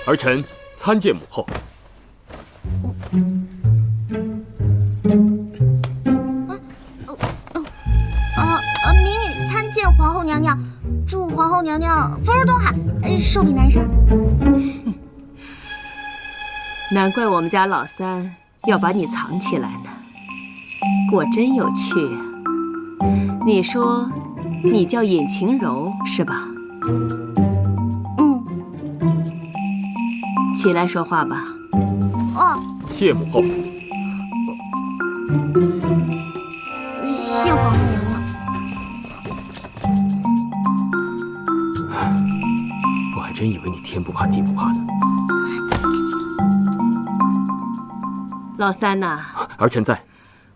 儿臣参见母后。民女参见皇后娘娘，祝皇后娘娘福如东海，寿比南山。难怪我们家老三要把你藏起来呢，果真有趣啊！你说你叫尹晴柔是吧？起来说话吧。谢母后。谢皇后娘娘。我还真以为你天不怕地不怕的。老三呐，儿臣在。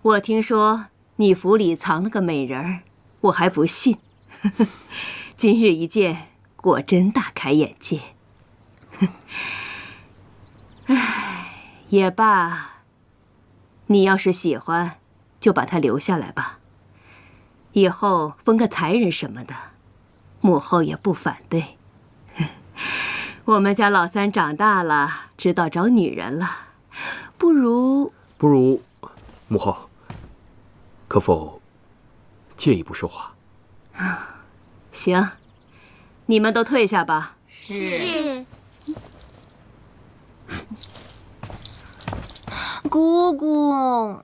我听说你府里藏了个美人儿，我还不信。今日一见，果真大开眼界。唉，也罢，你要是喜欢，就把她留下来吧。以后封个才人什么的，母后也不反对。我们家老三长大了，知道找女人了，不如，母后，可否借一步说话？行，你们都退下吧。是。姑姑。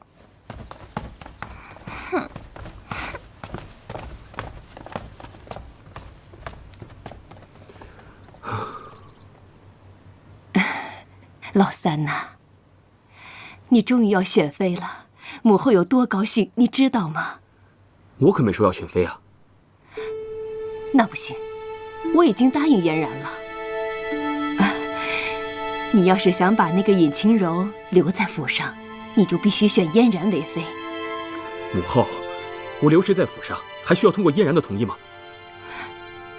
老三呐，你终于要选妃了，母后有多高兴，你知道吗？我可没说要选妃啊。那不行，我已经答应嫣然了。你要是想把那个尹晴柔留在府上，你就必须选嫣然为妃。母后，我留谁在府上，还需要通过嫣然的同意吗？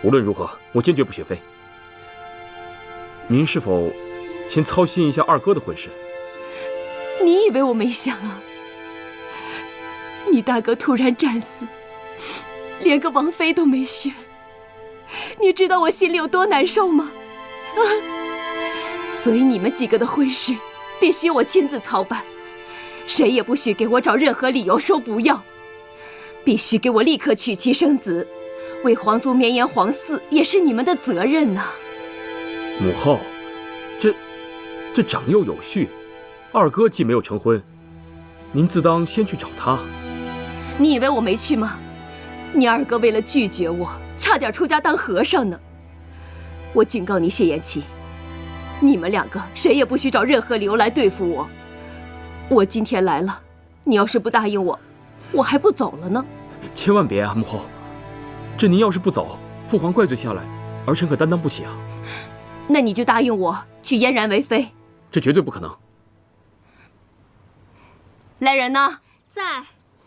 无论如何，我坚决不选妃。您是否先操心一下二哥的婚事？你以为我没想啊？你大哥突然战死，连个王妃都没选，你知道我心里有多难受吗？所以你们几个的婚事必须我亲自操办，谁也不许给我找任何理由说不要，必须给我立刻娶妻生子，为皇族绵延皇嗣也是你们的责任呐。母后，这长幼有序，二哥既没有成婚，您自当先去找他。你以为我没去吗？你二哥为了拒绝我，差点出家当和尚呢。我警告你，谢延琪，你们两个谁也不许找任何理由来对付我。我今天来了，你要是不答应我，我还不走了呢。千万别啊，母后，这您要是不走，父皇怪罪下来，儿臣可担当不起啊。那你就答应我娶嫣然为妃。这绝对不可能。来人呢？在。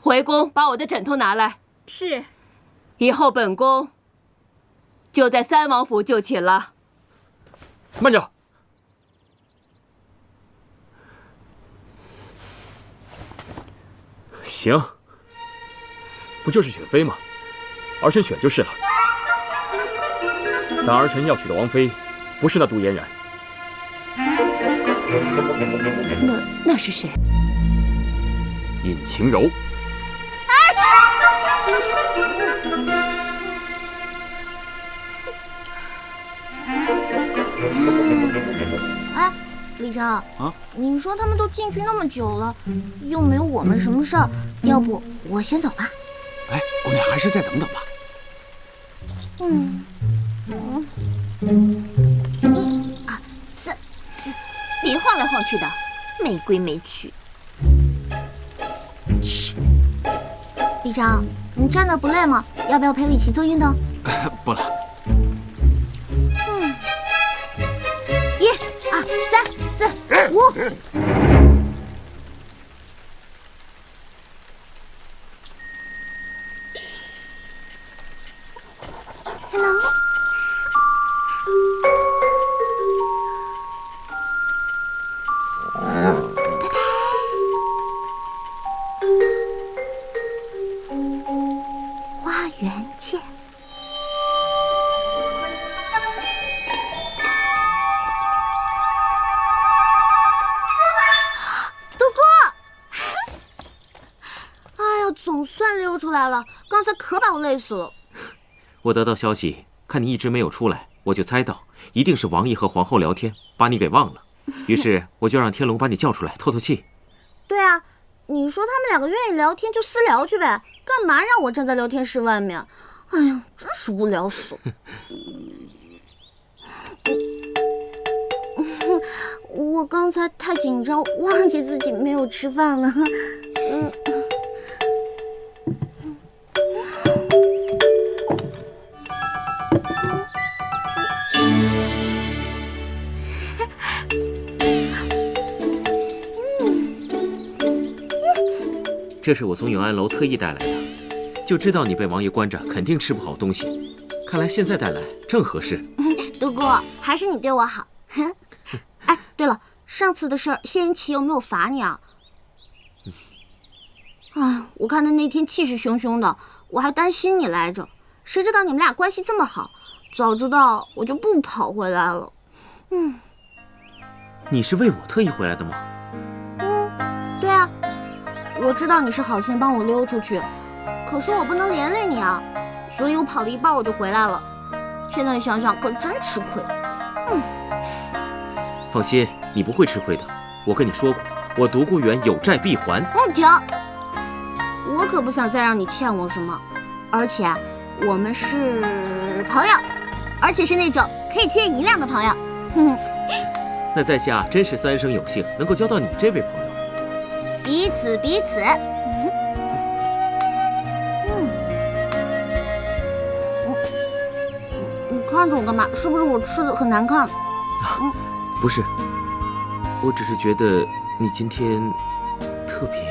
回宫把我的枕头拿来。是。以后本宫就在三王府就寝了。慢着。行，不就是选妃吗？儿臣选就是了。但儿臣要娶的王妃，不是那杜嫣然。那是谁？尹晴柔。哎，李长啊，你说他们都进去那么久了，又没有我们什么事儿，要不我先走吧？哎，姑娘还是再等等吧。1、2、3，别晃来晃去的，没规没矩。嘘，李长，你站那不累吗？要不要陪我一起做运动？不了。1、2、3、4、5。Hello。花园见。出来了，刚才可把我累死了。我得到消息，看你一直没有出来，我就猜到一定是王爷和皇后聊天，把你给忘了。于是我就让天龙把你叫出来透透气。对啊，你说他们两个愿意聊天就私聊去呗，干嘛让我站在聊天室外面？哎呀，真是无聊死了。我刚才太紧张，忘记自己没有吃饭了。这是我从永安楼特意带来的，就知道你被王爷关着，肯定吃不好东西。看来现在带来正合适。独孤，还是你对我好。哎，对了，上次的事儿，谢云奇有没有罚你啊？我看他那天气势汹汹的，我还担心你来着。谁知道你们俩关系这么好，早知道我就不跑回来了。你是为我特意回来的吗？对啊，我知道你是好心帮我溜出去，可是我不能连累你啊，所以我跑了一半我就回来了。现在想想可真吃亏。放心，你不会吃亏的。我跟你说过，我独孤远有债必还。停！我可不想再让你欠我什么，而且我们是朋友，而且是那种可以借银两的朋友。那在下真是三生有幸，能够交到你这位朋友。彼此彼此。你看着我干嘛？是不是我吃的很难看？不是，我只是觉得你今天特别。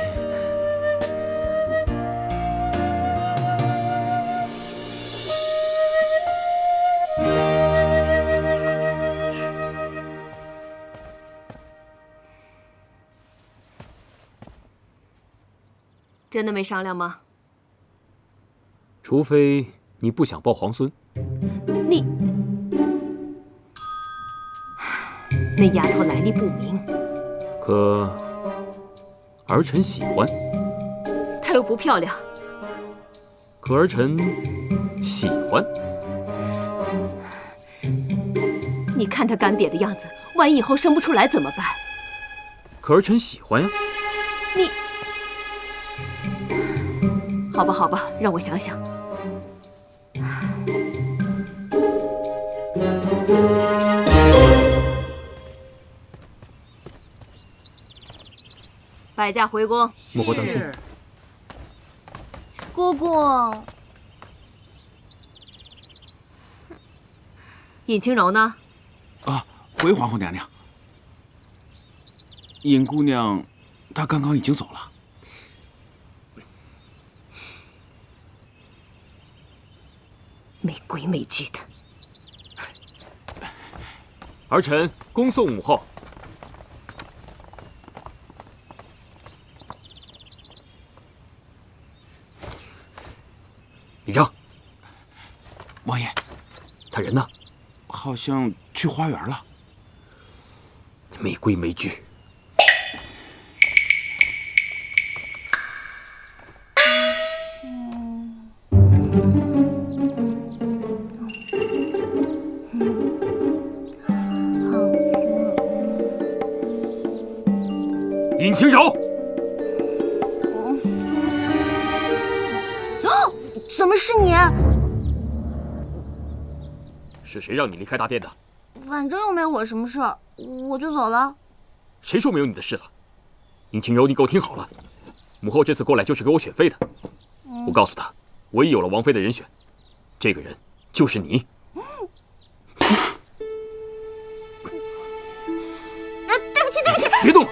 真的没商量吗？除非你不想抱皇孙。你那丫头来历不明，可儿臣喜欢。她又不漂亮。可儿臣喜欢。你看她干瘪的样子，万一以后生不出来怎么办？可儿臣喜欢呀。你。好吧，好吧，让我想想。摆驾回宫。母后当心。姑姑。尹清柔呢？回皇后娘娘。尹姑娘，她刚刚已经走了。没规没矩的。儿臣恭送母后。李正，王爷，他人呢？好像去花园了。没规没矩。尹清柔，怎么是你？是谁让你离开大殿的？反正又没我什么事儿，我就走了。谁说没有你的事了？尹清柔，你给我听好了，母后这次过来就是给我选妃的。我告诉她，我已有了王妃的人选，这个人就是你。对不起，对不起，别动了。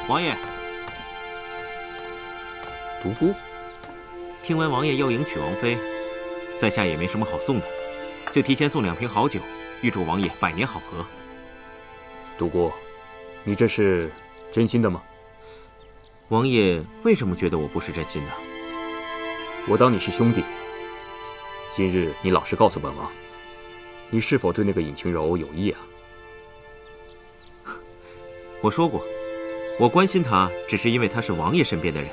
王爷，独孤，听闻王爷要迎娶王妃，在下也没什么好送的，就提前送2瓶好酒，预祝王爷百年好合。独孤，你这是真心的吗？王爷为什么觉得我不是真心的？我当你是兄弟。今日你老实告诉本王，你是否对那个尹晴柔有意啊？我说过，我关心她，只是因为她是王爷身边的人。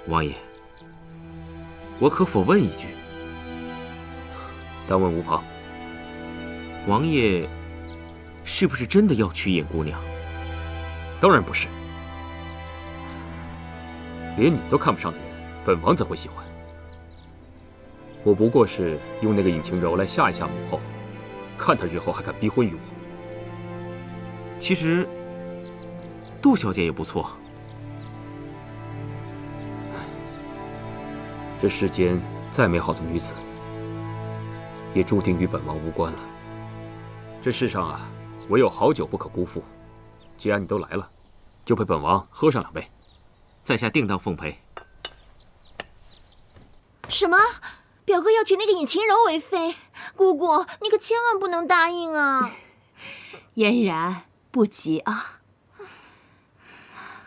王爷，我可否问一句？但问无妨。王爷是不是真的要娶尹姑娘？当然不是，连你都看不上的人，本王怎会喜欢？我不过是用那个尹晴柔来吓一吓母后，看她日后还敢逼婚于我。其实，杜小姐也不错。这世间再美好的女子，也注定与本王无关了。这世上啊，唯有好酒不可辜负。既然你都来了，就陪本王喝上2杯。在下定当奉陪。什么？表哥要娶那个尹晴柔为妃？姑姑，你可千万不能答应啊！嫣然，不急啊。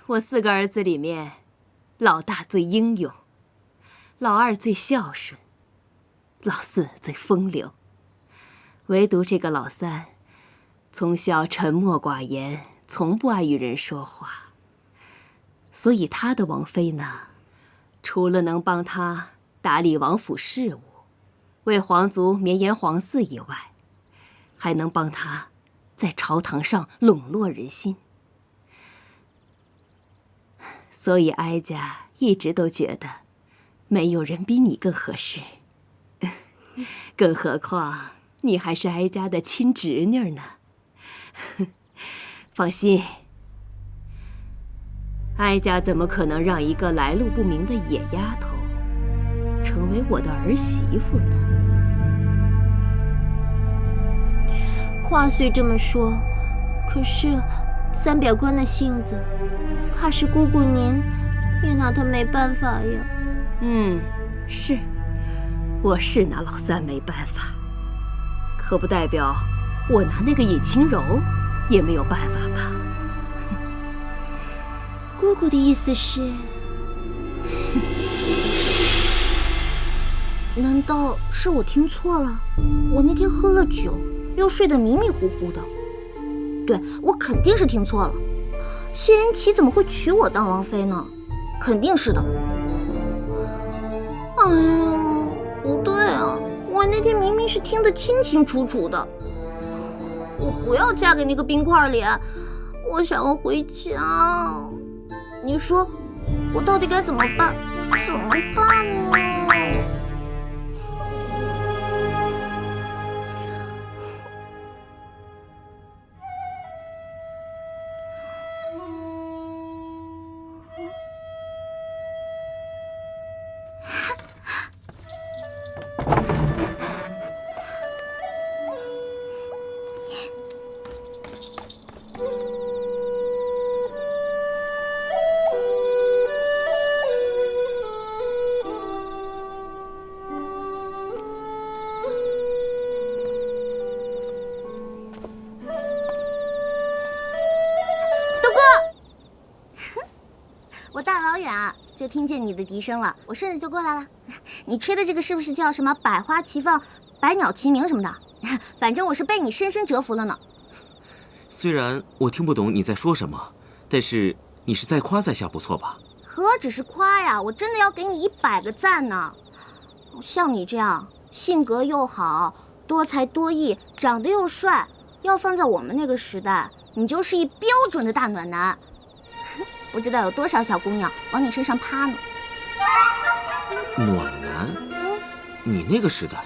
我4个儿子里面，老大最英勇，老二最孝顺，老4最风流，唯独这个老3，从小沉默寡言，从不爱与人说话。所以他的王妃呢，除了能帮他打理王府事务，为皇族绵延皇嗣以外，还能帮他在朝堂上笼络人心。所以哀家一直都觉得，没有人比你更合适。更何况你还是哀家的亲侄女呢。放心，哀家怎么可能让一个来路不明的野丫头成为我的儿媳妇呢？话虽这么说，可是3表哥那性子，怕是姑姑您也拿他没办法呀。是，我是拿老3没办法，可不代表我拿那个尹晴柔也没有办法吧？姑姑的意思是，难道是我听错了？我那天喝了酒，又睡得迷迷糊糊的。对，我肯定是听错了。谢云奇怎么会娶我当王妃呢？肯定是的。哎呀，不对啊，我那天明明是听得清清楚楚的。我不要嫁给那个冰块脸，我想要回家。你说，我到底该怎么办？怎么办呢？我大老远啊就听见你的笛声了，我顺着就过来了。你吹的这个是不是叫什么百花齐放、百鸟齐鸣什么的？反正我是被你深深折服了呢。虽然我听不懂你在说什么，但是你是在夸在下不错吧？何止是夸呀，我真的要给你100个赞呢。像你这样性格又好、多才多艺、长得又帅，要放在我们那个时代，你就是一标准的大暖男。不知道有多少小姑娘往你身上趴呢。暖男？你那个时代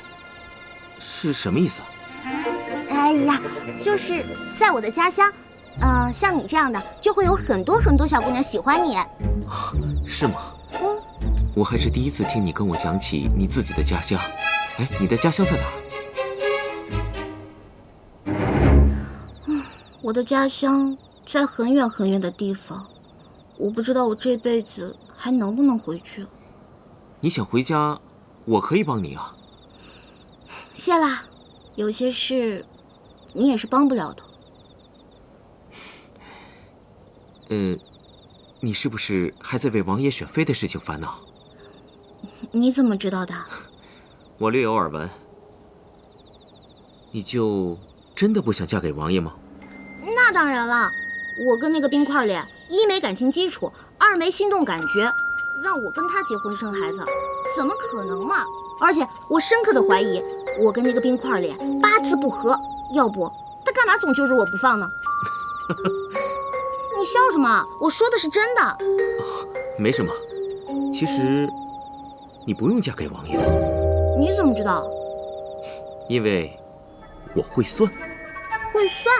是什么意思啊？哎呀，就是在我的家乡，像你这样的就会有很多很多小姑娘喜欢你。是吗？我还是第一次听你跟我讲起你自己的家乡。哎，你的家乡在哪儿？我的家乡在很远很远的地方。我不知道我这辈子还能不能回去。你想回家，我可以帮你啊。谢啦，有些事你也是帮不了的。你是不是还在为王爷选妃的事情烦恼？你怎么知道的？我略有耳闻。你就真的不想嫁给王爷吗？那当然了，我跟那个冰块脸，一没感情基础，二没心动感觉，让我跟他结婚生孩子，怎么可能嘛？而且我深刻的怀疑，我跟那个冰块脸八字不合，要不他干嘛总揪着我不放呢？你笑什么？我说的是真的。没什么，其实你不用嫁给王爷的，你怎么知道？因为我会算。会算？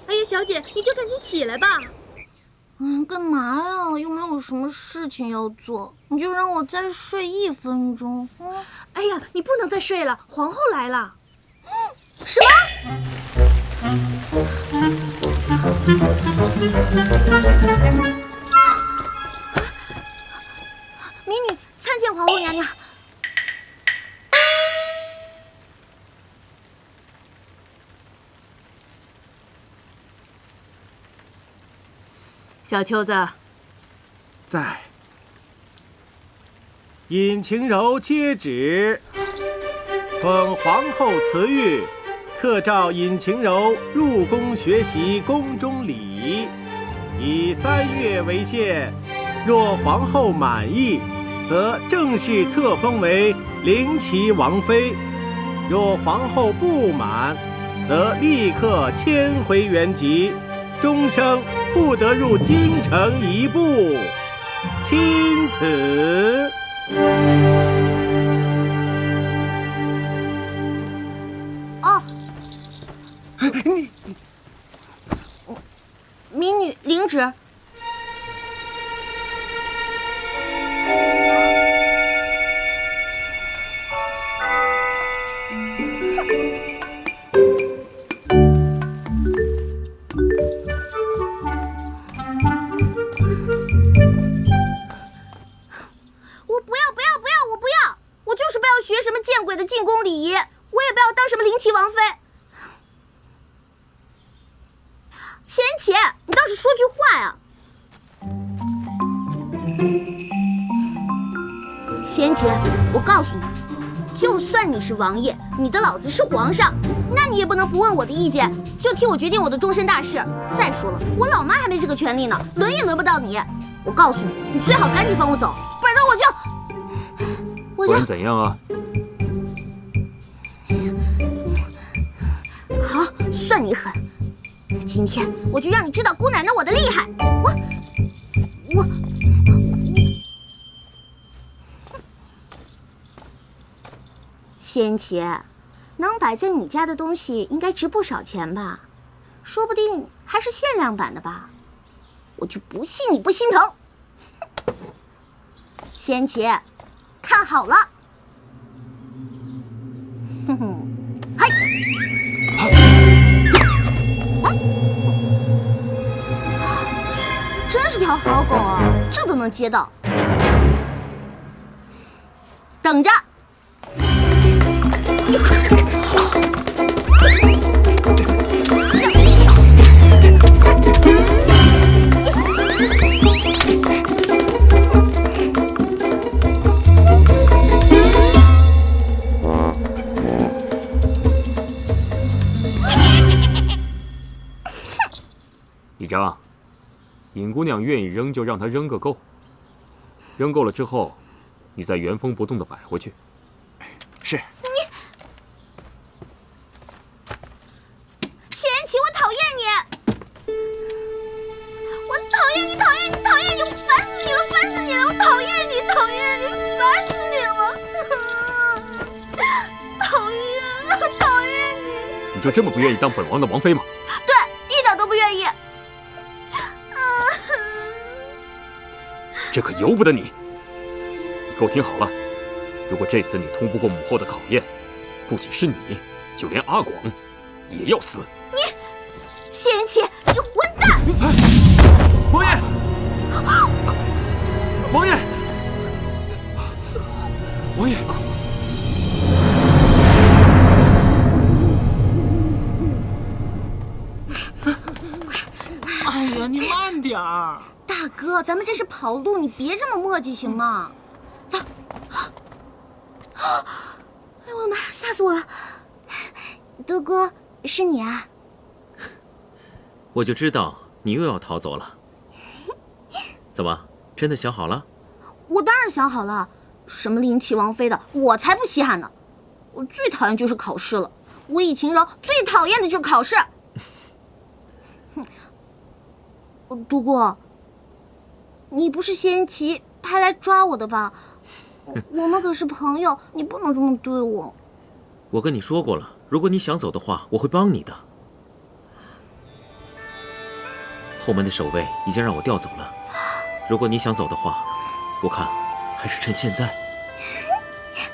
哎呀，小姐，你就赶紧起来吧。干嘛呀？又没有什么事情要做，你就让我再睡1分钟。哎呀，你不能再睡了，皇后来了。什么？民女参见皇后娘娘。小秋子，在。尹晴柔接旨，奉皇后慈谕，特召尹晴柔入宫学习宫中礼仪，以3月为限。若皇后满意，则正式册封为灵齐王妃；若皇后不满，则立刻迁回原籍，终生不得入京城一步。钦此。哦，民女领旨。见鬼的进宫礼仪，我也不要当什么灵齐王妃。贤姐，你倒是说句话呀！贤姐，我告诉你，就算你是王爷，你的老子是皇上，那你也不能不问我的意见，就替我决定我的终身大事。再说了，我老妈还没这个权利呢，轮也轮不到你。我告诉你，你最好赶紧放我走，不然的我就……不然怎样啊？好，算你狠！今天我就让你知道姑奶奶我的厉害！我，仙姐，能摆在你家的东西应该值不少钱吧？说不定还是限量版的吧？我就不信你不心疼！仙姐，看好了！哼哼，嘿！真是条好狗啊，这都能接到。等着！李章，尹姑娘愿意扔就让她扔个够，扔够了之后，你再原封不动地摆回去。是。谢言齐，我讨厌你！我讨厌你，讨厌你，讨厌你！烦死你了，烦死你了！我讨厌你，讨厌你，烦死你了！讨厌，讨厌你！你就这么不愿意当本王的王妃吗？对，一点都不愿意。这可由不得你！你给我听好了，如果这次你通不过母后的考验，不仅是你，就连阿广也要死。你，谢言齐，你混蛋！王爷，王爷，王爷。哥，咱们这是跑路，你别这么磨叽行吗？走。哎呦我的妈，吓死我了！德哥，是你啊？我就知道你又要逃走了。怎么，真的想好了？我当然想好了，什么灵气王妃的，我才不稀罕呢。我最讨厌就是考试了，我以晴柔最讨厌的就是考试。独孤，你不是仙琪派来抓我的吧？我们可是朋友，你不能这么对我。我跟你说过了，如果你想走的话，我会帮你的。后门的守卫已经让我调走了，如果你想走的话，我看还是趁现在。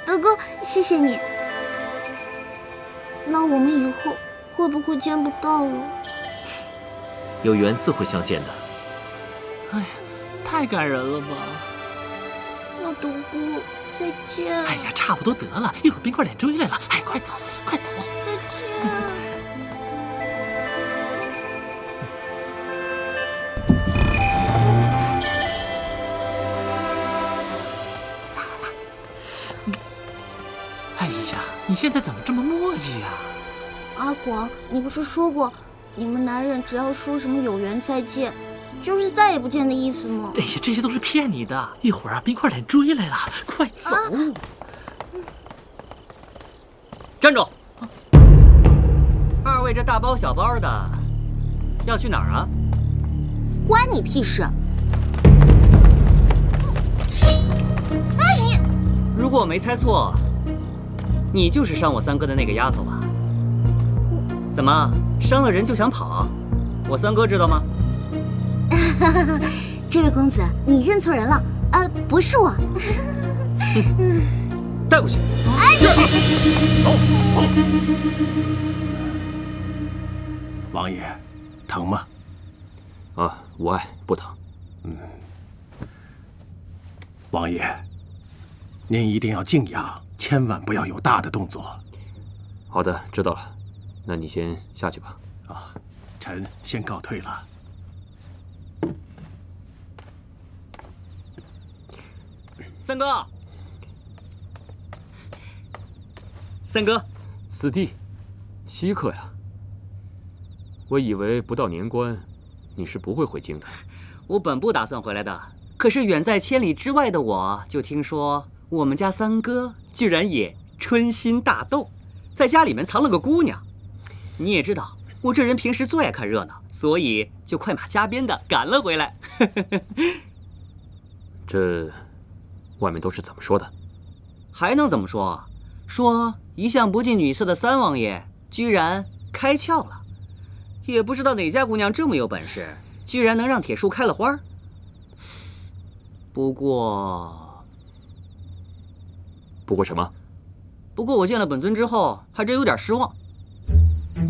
德哥，谢谢你。那我们以后会不会见不到了？有缘自会相见的。哎呀，太感人了吧！那独孤，再见。哎呀，差不多得了，一会儿冰块脸追来了，哎，快走，快走！再见。哎呀，你现在怎么这么磨叽呀？阿广，你不是说过，你们男人只要说什么有缘再见，就是再也不见的意思吗？哎呀，这些都是骗你的。一会儿啊，冰块脸追来了，快走！站住！二位这大包小包的，要去哪儿啊？关你屁事！哎你！如果我没猜错，你就是伤我三哥的那个丫头吧？怎么伤了人就想跑？我三哥知道吗？这位公子，你认错人了，不是我。带过去。哎，王爷，疼吗？啊，无碍，不疼。王爷，您一定要静养，千万不要有大的动作。好的，知道了。那你先下去吧。啊，臣先告退了。三哥，三哥，四弟，稀客呀！我以为不到年关，你是不会回京的。我本不打算回来的，可是远在千里之外的我，就听说我们家三哥居然也春心大动，在家里面藏了个姑娘。你也知道，我这人平时最爱看热闹，所以就快马加鞭的赶了回来。这外面都是怎么说的？还能怎么说？说一向不近女色的三王爷居然开窍了，也不知道哪家姑娘这么有本事，居然能让铁树开了花。不过什么？不过我见了本尊之后，还真有点失望。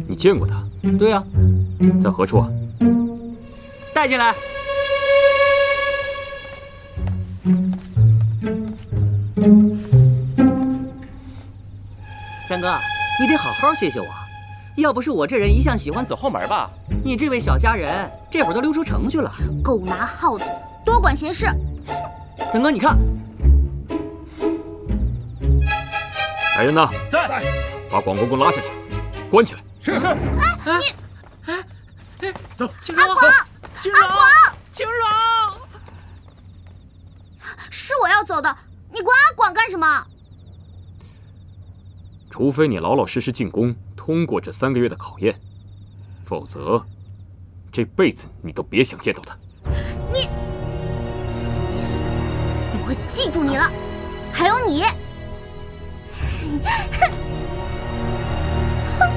你见过他？对呀。在何处啊？带进来。三哥，你得好好谢谢我，要不是我这人一向喜欢走后门吧，你这位小佳人这会儿都溜出城去了。狗拿耗子，多管闲事。三哥，你看，来人呐，在，把广公公拉下去，关起来。是。走，青柔，阿广，青柔，青柔，是我要走的，你管阿广干什么？除非你老老实实进宫，通过这3个月的考验，否则这辈子你都别想见到他。你，我记住你了，还有你。哼！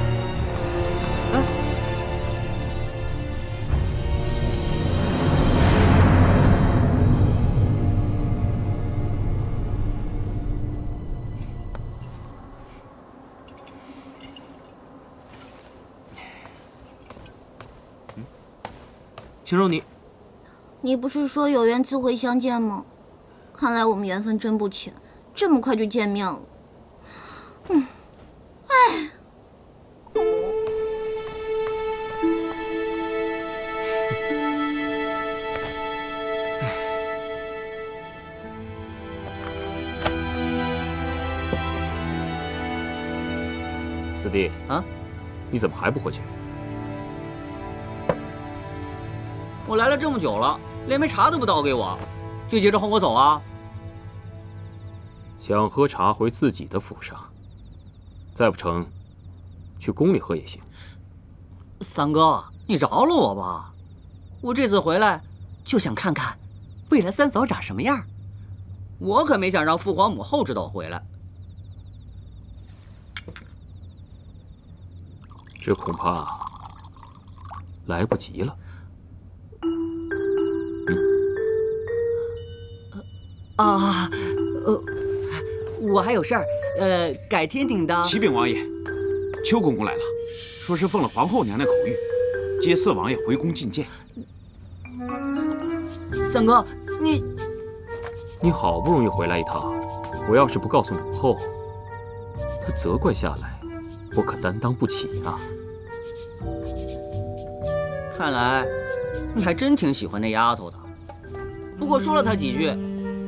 青柔，你不是说有缘自会相见吗？看来我们缘分真不浅，这么快就见面了。哎。四弟啊，你怎么还不回去？我来了这么久了，连杯茶都不倒给我，就急着轰我走啊？想喝茶回自己的府上，再不成，去宫里喝也行。三哥，你饶了我吧，我这次回来就想看看未来三嫂长什么样，我可没想让父皇母后知道我回来。这恐怕来不及了。我还有事儿，改天顶当。启禀王爷，邱公公来了，说是奉了皇后娘娘口谕，接四王爷回宫觐见。三哥，你好不容易回来一趟，我要是不告诉母后，她责怪下来，我可担当不起啊。看来你还真挺喜欢那丫头的。不过说了她几句，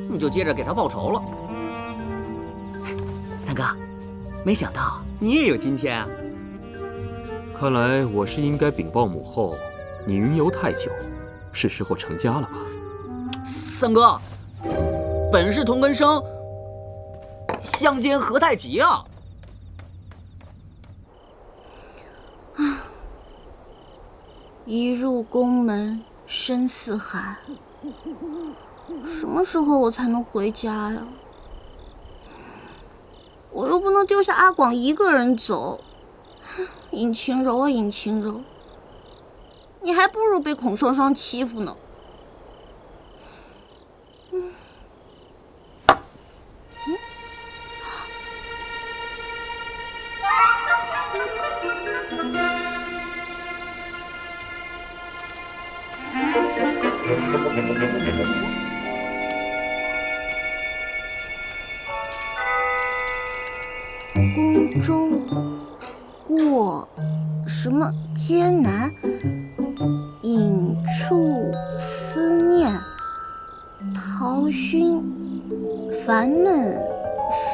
你就接着给她报仇了。三哥，没想到你也有今天啊！看来我是应该禀报母后，你云游太久，是时候成家了吧？三哥，本是同根生，相煎何太急啊！一入宫门深似海，什么时候我才能回家呀？我又不能丢下阿广一个人走。尹晴柔啊，尹晴柔，你还不如被孔双双欺负呢。宫中过什么艰难，隐处思念，陶熏烦闷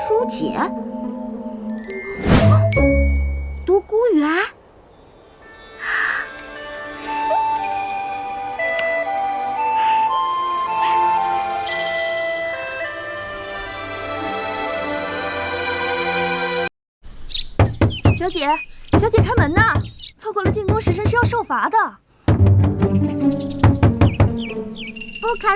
疏解，独孤园。小姐，小姐开门呐！错过了进宫时辰是要受罚的。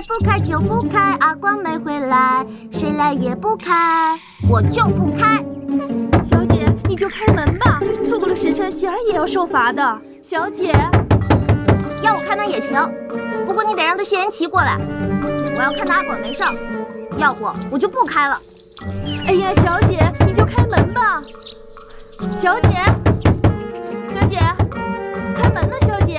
不开就不开，阿广没回来，谁来也不开，我就不开。小姐，你就开门吧，错过了时辰，喜儿也要受罚的。小姐，要我开门也行，不过你得让他谢言齐过来，我要看他阿广没事，要不我就不开了。哎呀，小姐，你就开门吧。小姐，小姐，开门呢，小姐。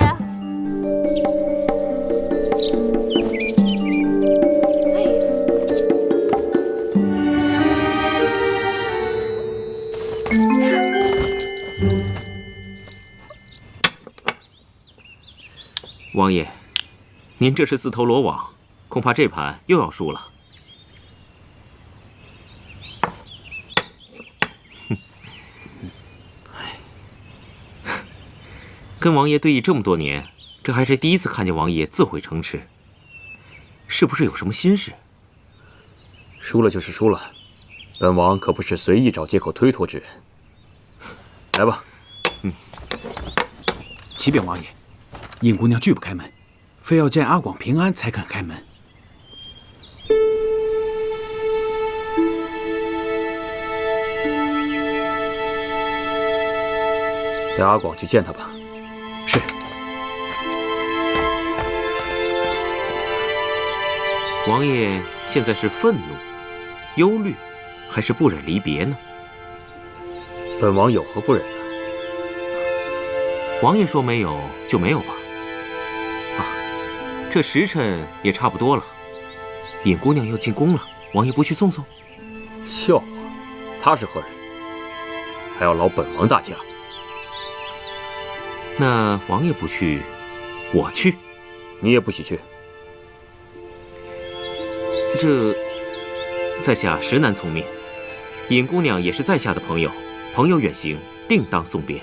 王爷，您这是自投罗网，恐怕这盘又要输了。跟王爷对弈这么多年，这还是第一次看见王爷自毁城池，是不是有什么心事？输了就是输了，本王可不是随意找借口推脱之人。来吧。启禀王爷，尹姑娘拒不开门，非要见阿广平安才肯开门。带阿广去见他吧。是。王爷现在是愤怒、忧虑，还是不忍离别呢？本王有何不忍呢？王爷说没有就没有吧。啊，这时辰也差不多了，尹姑娘要进宫了，王爷不去送送？笑话，她是何人？还要劳本王大驾？那王爷不去，我去。你也不许去。这在下实难从命，尹姑娘也是在下的朋友，朋友远行，定当送别。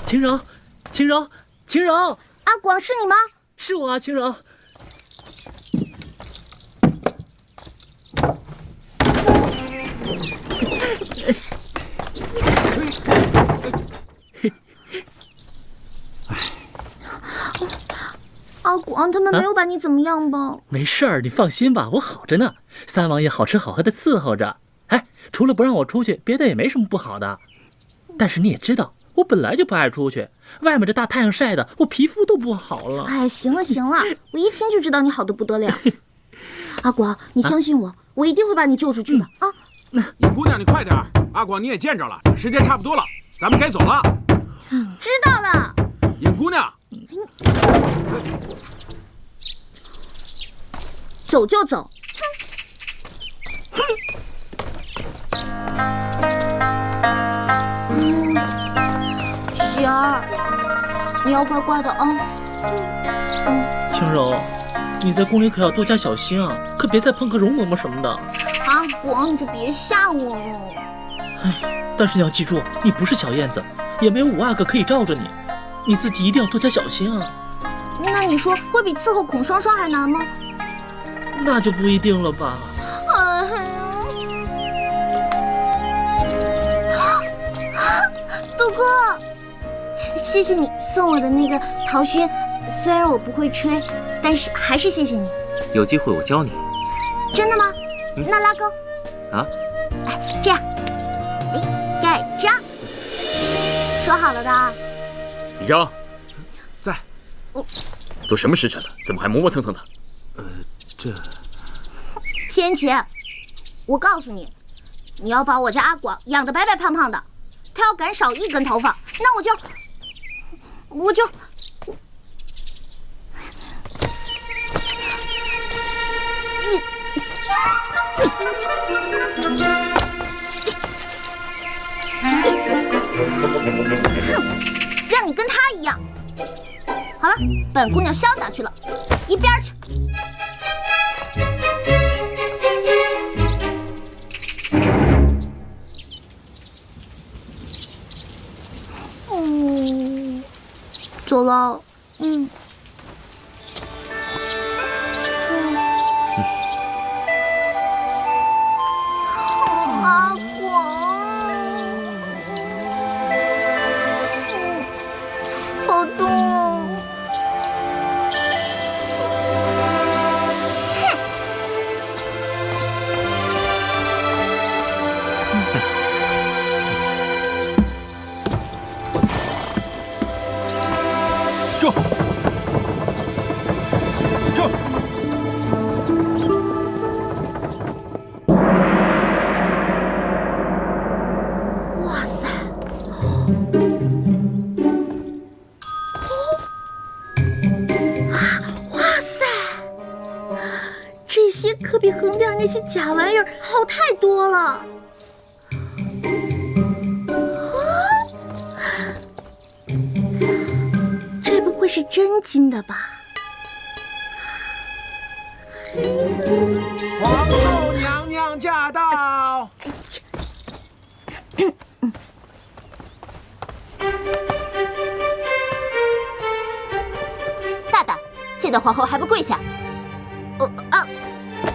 秦柔，秦柔，秦柔，阿广是你吗？是我啊，秦柔。阿广他们没有把你怎么样吧？没事儿，你放心吧，我好着呢。三王爷好吃好喝的伺候着。哎，除了不让我出去，别的也没什么不好的。但是你也知道，我本来就不爱出去，外面这大太阳晒的，我皮肤都不好了。哎，行了行了，我一听就知道你好的不得了。阿广，你相信我，我一定会把你救出去的啊！尹姑娘，你快点，阿广你也见着了，时间差不多了，咱们该走了。知道了。尹姑娘，走就走。喜儿，你要乖乖的啊。青柔，你在宫里可要多加小心啊，可别再碰个容嬷嬷什么的。阿广，你就别吓我了。哎，但是你要记住，你不是小燕子，也没有五阿哥可以罩着你，你自己一定要多加小心啊。那你说会比伺候孔双双还难吗？那就不一定了吧。杜哥，谢谢你送我的那个陶熏，虽然我不会吹，但是还是谢谢你。有机会我教你。真的吗？那拉钩。啊？哎，这样，哎，盖章。说好了的。李章，在。都什么时辰了，怎么还磨磨蹭蹭的？这仙曲，我告诉你，你要把我家阿广养得白白胖胖的，他要敢少一根头发，那我就让你跟他一样。好了，本姑娘潇洒去了，一边去。走了。阿广，好痛。住！住！哇塞！哇塞！这些可比横店那些假玩意儿好太多了。这不会是真金的吧？皇后娘娘驾到！大胆，见到皇后还不跪下？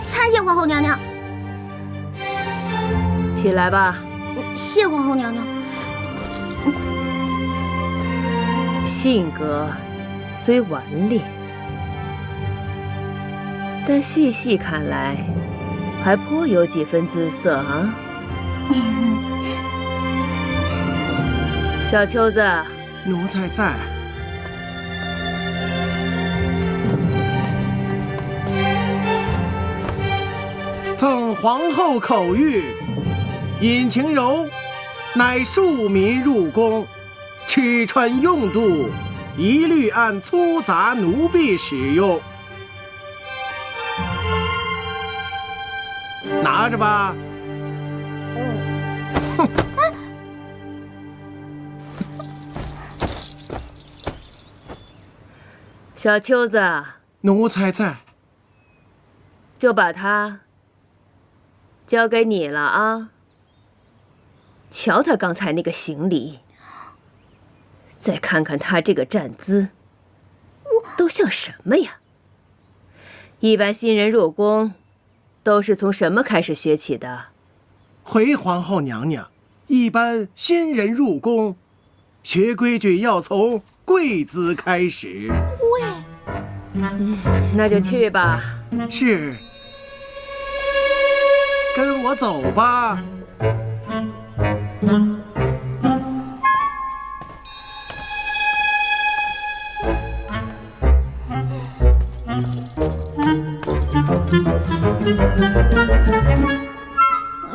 参见皇后娘娘。起来吧。谢皇后娘娘。性格虽顽劣，但细细看来，还颇有几分姿色啊。小秋子，奴才在。奉皇后口谕，尹晴柔乃庶民入宫，吃穿用度一律按粗杂奴婢使用。拿着吧。小秋子，奴才在。就把它交给你了啊！瞧他刚才那个行礼，再看看他这个站姿，都像什么呀？一般新人入宫，都是从什么开始学起的？回皇后娘娘，一般新人入宫，学规矩要从跪姿开始。那就去吧。是。跟我走吧。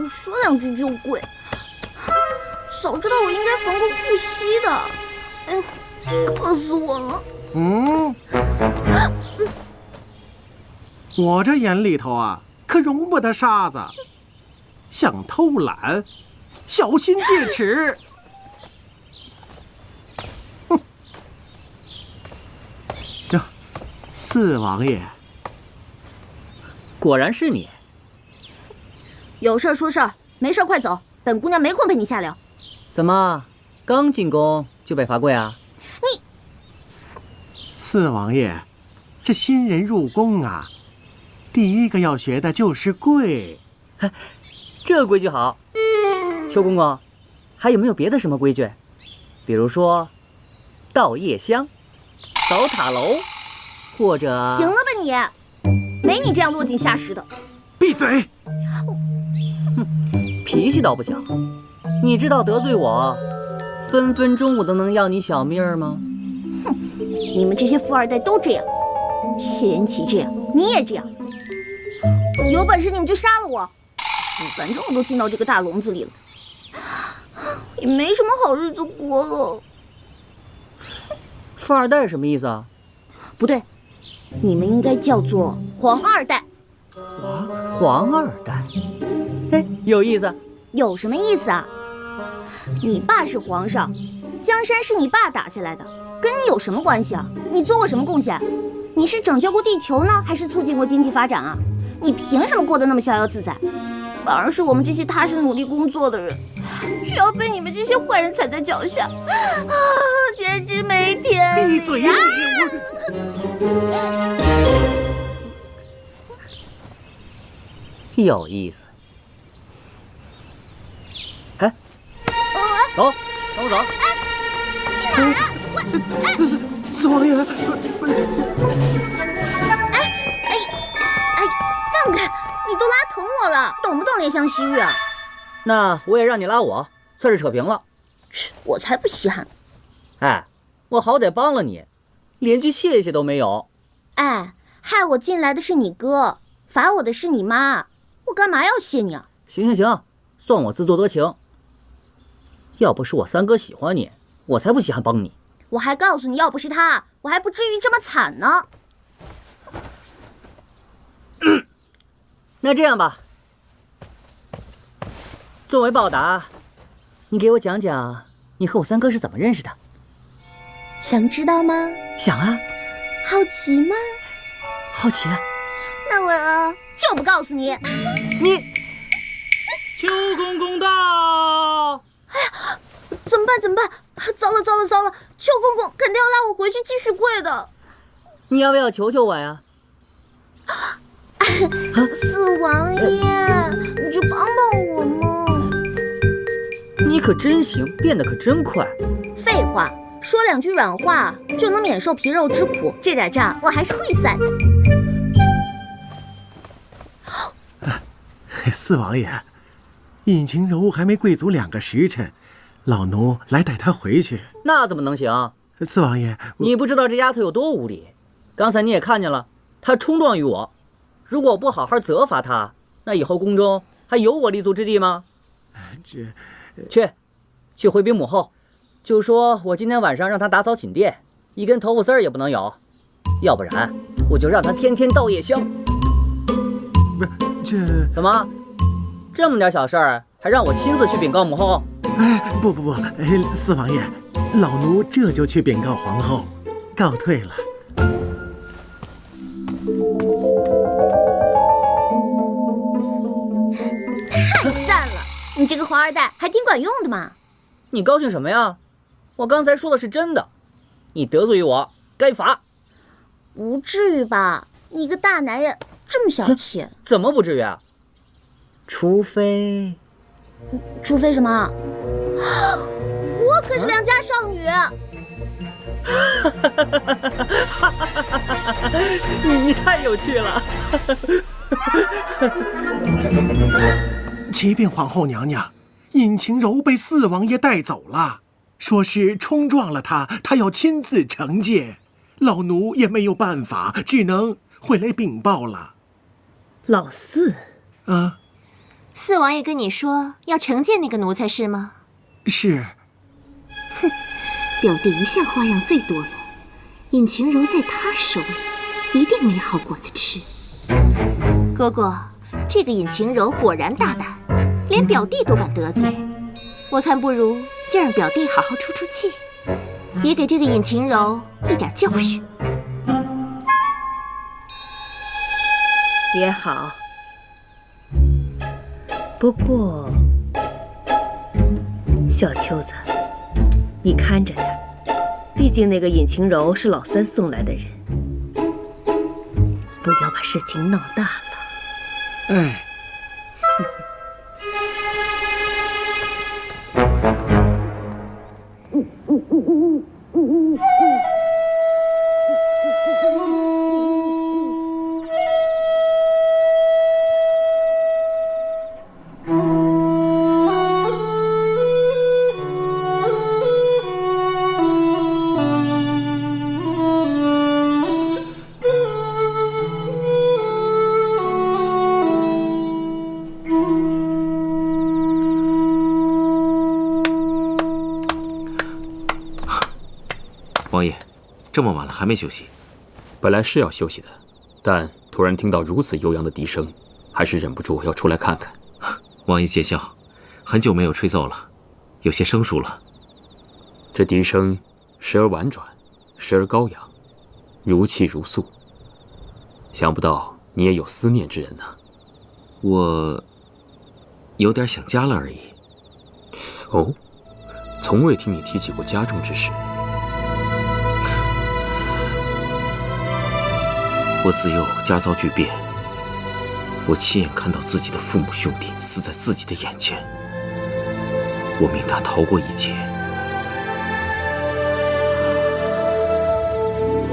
说两句就跪，早知道我应该缝个护膝的。哎呦，硌死我了！我这眼里头啊，可容不得沙子。想偷懒，小心戒尺。哼！这四王爷，果然是你。有事说事儿，没事快走。本姑娘没空陪你瞎聊。怎么，刚进宫就被罚跪啊？你，四王爷，这新人入宫啊，第一个要学的就是跪。这规矩好。邱公公，还有没有别的什么规矩？比如说，倒夜香、扫塔楼，或者……行了吧你，没你这样落井下石的。闭嘴！脾气倒不小，你知道得罪我，分分钟我都能要你小命儿吗？哼，你们这些富二代都这样，谢延琪这样，你也这样。有本事你们就杀了我，反正我都进到这个大笼子里了，也没什么好日子过了。富二代什么意思啊？不对，你们应该叫做皇二代。皇二代？哎，有意思。有什么意思啊？你爸是皇上，江山是你爸打下来的，跟你有什么关系啊？你做过什么贡献？你是拯救过地球呢，还是促进过经济发展啊？你凭什么过得那么逍遥自在？反而是我们这些踏实努力工作的人，却要被你们这些坏人踩在脚下，啊，简直没天理！闭嘴呀！有意思。哎，走，跟我走。去哪儿啊？四王爷，放开！你都拉疼我了，懂不懂怜香惜玉啊？那我也让你拉我，算是扯平了。我才不稀罕！哎，我好歹帮了你，连句谢谢都没有。哎，害我进来的是你哥，罚我的是你妈，我干嘛要谢你啊？行，算我自作多情。要不是我三哥喜欢你，我才不稀罕帮你。我还告诉你，要不是他，我还不至于这么惨呢。那这样吧，作为报答，你给我讲讲你和我三哥是怎么认识的。想知道吗？想啊。好奇吗？好奇啊。那我就不告诉你。你，邱公公到！哎呀，怎么办？糟了！邱公公肯定要拉我回去继续跪的。你要不要求求我呀？四王爷，你就帮帮我嘛！你可真行，变得可真快。废话，说两句软话就能免受皮肉之苦，这点账我还是会算的。四王爷，尹晴柔还没跪足2个时辰，老奴来带她回去。那怎么能行？四王爷，你不知道这丫头有多无理。刚才你也看见了，她冲撞于我。如果我不好好责罚她，那以后宫中还有我立足之地吗？去回禀母后，就说我今天晚上让她打扫寝殿，一根头发丝儿也不能有，要不然我就让她天天倒夜香。不是这怎么这么点小事儿，还让我亲自去禀告母后？哎，不，四王爷，老奴这就去禀告皇后，告退了。太赞了！你这个皇二代还挺管用的嘛。你高兴什么呀？我刚才说的是真的，你得罪于我，该罚。不至于吧？你个大男人这么小气？怎么不至于啊？除非什么？我可是良家少女。你太有趣了。启禀皇后娘娘，尹晴柔被四王爷带走了，说是冲撞了他，他要亲自惩戒。老奴也没有办法，只能回来禀报了。老四啊，四王爷跟你说要惩戒那个奴才是吗？是。哼，表弟一向花样最多了，尹晴柔在他手里一定没好果子吃。哥哥，这个尹晴柔果然大胆，连表弟都敢得罪。我看不如就让表弟好好出出气，也给这个尹晴柔一点教训。也好，不过小秋子，你看着点，毕竟那个尹晴柔是老三送来的人，不要把事情闹大了。哎。王爷，这么晚了还没休息？本来是要休息的，但突然听到如此悠扬的笛声，还是忍不住要出来看看。王爷见笑，很久没有吹奏了，有些生疏了。这笛声时而婉转，时而高扬，如泣如诉。想不到你也有思念之人呐。我有点想家了而已。哦，从未听你提起过家中之事。我自幼家遭巨变，我亲眼看到自己的父母兄弟死在自己的眼前，我命他逃过一劫。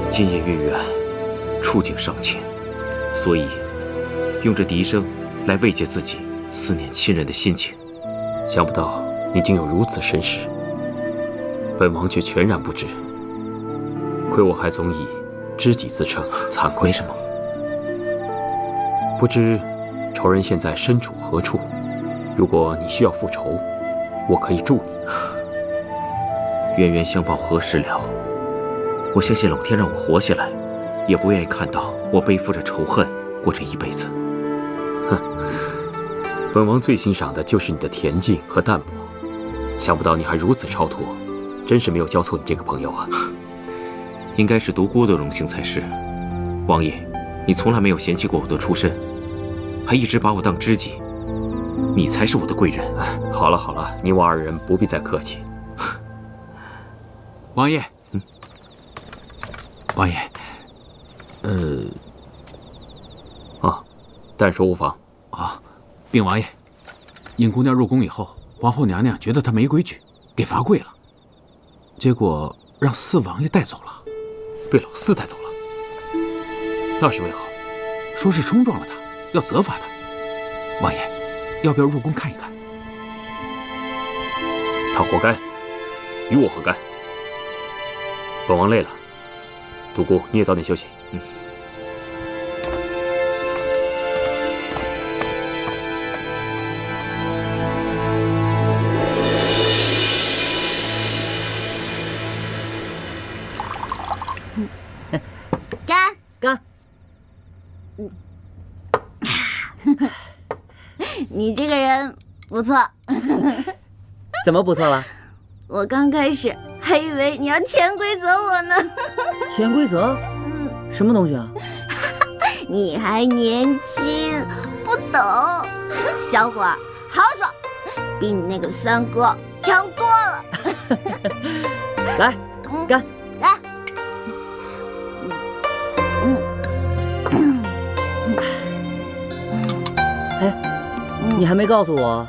今夜月圆，触景伤情，所以用这笛声来慰藉自己思念亲人的心情。想不到你竟有如此身世，本王却全然不知。亏我还总以知己自称，惭愧。没什么。不知仇人现在身处何处？如果你需要复仇，我可以助你。冤冤相报何时了？我相信老天让我活下来，也不愿意看到我背负着仇恨过这一辈子。哼，本王最欣赏的就是你的恬静和淡泊，想不到你还如此超脱，真是没有交错你这个朋友啊。应该是独孤的荣幸才是。王爷，你从来没有嫌弃过我的出身，还一直把我当知己，你才是我的贵人。好了好了，你我二人不必再客气。王爷，王爷，但说无妨。啊，禀王爷，尹姑娘入宫以后，皇后娘娘觉得她没规矩，给罚跪了，结果让四王爷带走了。被老四带走了，那是为何？说是冲撞了他，要责罚他。王爷，要不要入宫看一看？他活该，与我何干？本王累了，独孤你也早点休息。干。你这个人不错。怎么不错了？我刚开始还以为你要潜规则我呢。潜规则？什么东西啊？你还年轻，不懂。小伙儿，好爽，比你那个三哥强多了。来，干！来。你还没告诉我，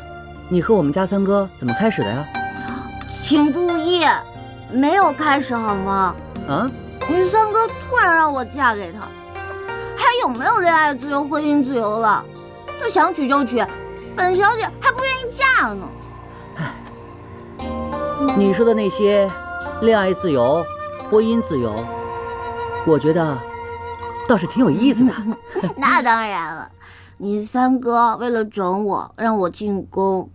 你和我们家三哥怎么开始的呀？请注意，没有开始好吗？啊？你三哥突然让我嫁给他，还有没有恋爱自由、婚姻自由了？他想娶就娶，本小姐还不愿意嫁呢。你说的那些恋爱自由、婚姻自由，我觉得倒是挺有意思的。那当然了，你三哥为了整我，让我进宫，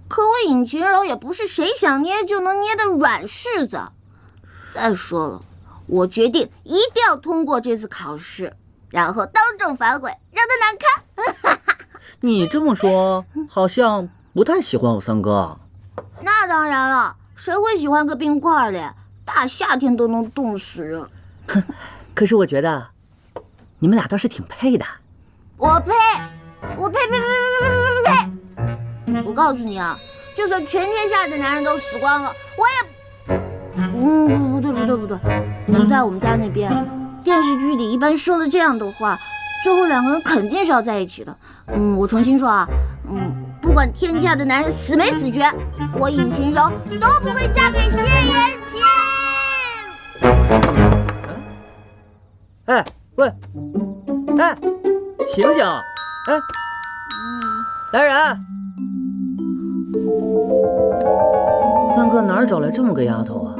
可我尹晴柔也不是谁想捏就能捏的软柿子。再说了，我决定一定要通过这次考试，然后当众反悔，让他难堪。你这么说，好像不太喜欢我三哥。那当然了，谁会喜欢个冰块脸？大夏天都能冻死人。可是我觉得，你们俩倒是挺配的。我呸！我呸！我告诉你啊，就算全天下的男人都死光了，我也……不对，在我们家那边，电视剧里一般说了这样的话，最后两个人肯定是要在一起的。我重新说啊，不管天下的男人死没死绝，我尹晴柔都不会嫁给谢元清。哎，喂，哎，醒醒！哎，来人！三哥哪儿找来这么个丫头啊？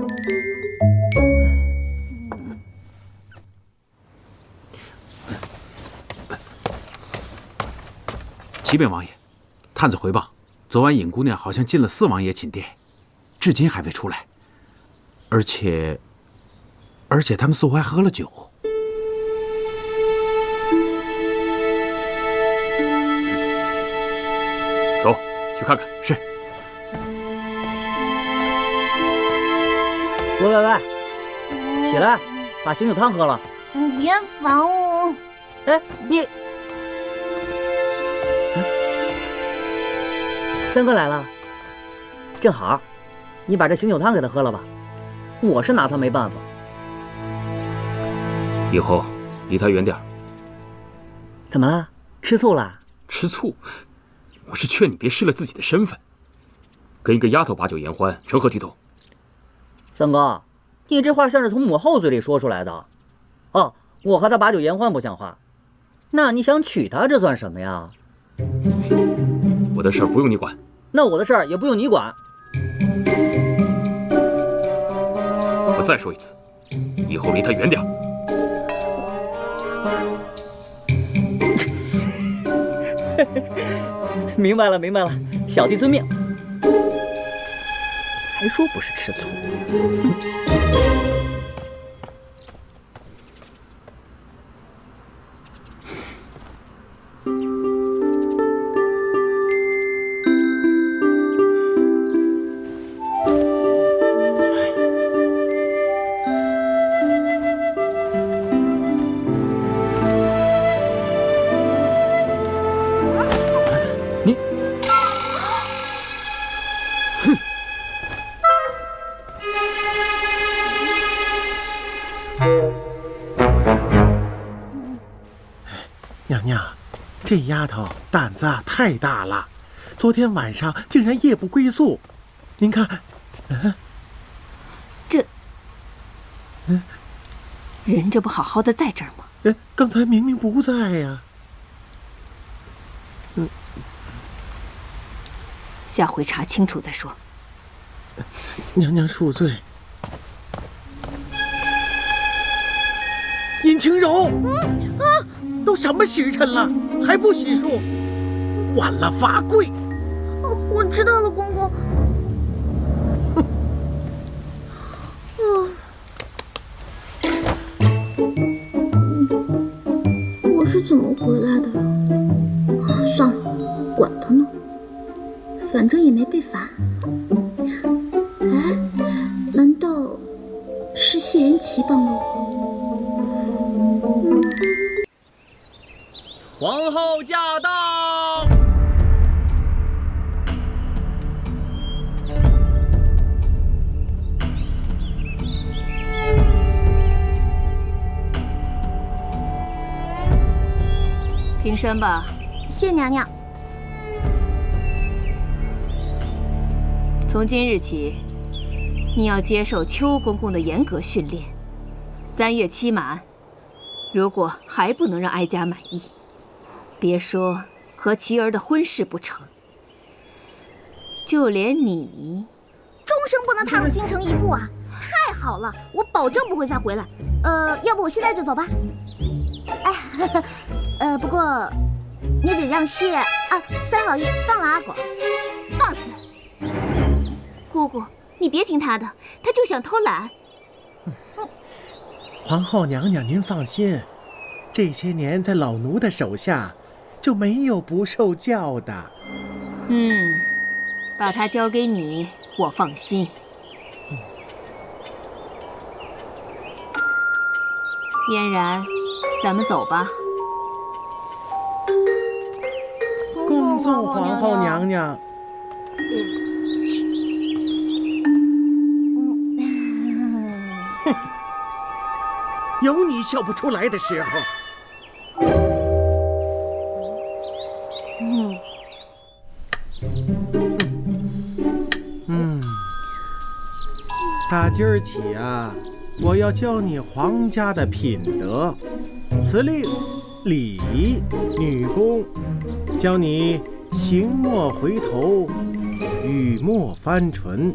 启禀王爷，探子回报，昨晚尹姑娘好像进了四王爷寝殿，至今还未出来，而且他们似乎还喝了酒。走，去看看。是。喂，起来，把醒酒汤喝了。你别烦我。哎，你。三哥来了，正好，你把这醒酒汤给他喝了吧。我是拿他没办法。以后离他远点。怎么了？吃醋了？吃醋？我是劝你别失了自己的身份，跟一个丫头把酒言欢，成何体统？三哥，你这话像是从母后嘴里说出来的。哦，我和他把酒言欢不像话，那你想娶她，这算什么呀？我的事儿不用你管。那我的事儿也不用你管。我再说一次，以后离他远点。明白了，小弟遵命。还说不是吃醋。娘娘，这丫头胆子太大了，昨天晚上竟然夜不归宿。您看，人这不好好的在这儿吗？刚才明明不在呀。下回查清楚再说。娘娘恕罪。尹晴柔，都什么时辰了，还不洗漱？晚了罚跪。我知道了，公公。我是怎么回来的呀？算了，反正也没被罚。哎，难道是谢元琪帮了我？皇后驾到！平身吧。谢娘娘。从今日起，你要接受邱公公的严格训练。3月期满，如果还不能让哀家满意，别说和琪儿的婚事不成，就连你，终生不能踏入京城一步啊！太好了，我保证不会再回来。要不我现在就走吧。哎，不过你得让三老爷放了阿果。放肆！姑姑，你别听他的，他就想偷懒。皇后娘娘，您放心，这些年在老奴的手下，就没有不受教的。把他交给你，我放心。嫣然，咱们走吧。恭送皇后娘娘。有你笑不出来的时候。打今儿起啊，我要教你皇家的品德、辞令、礼仪、女工，教你行莫回头，语莫翻唇，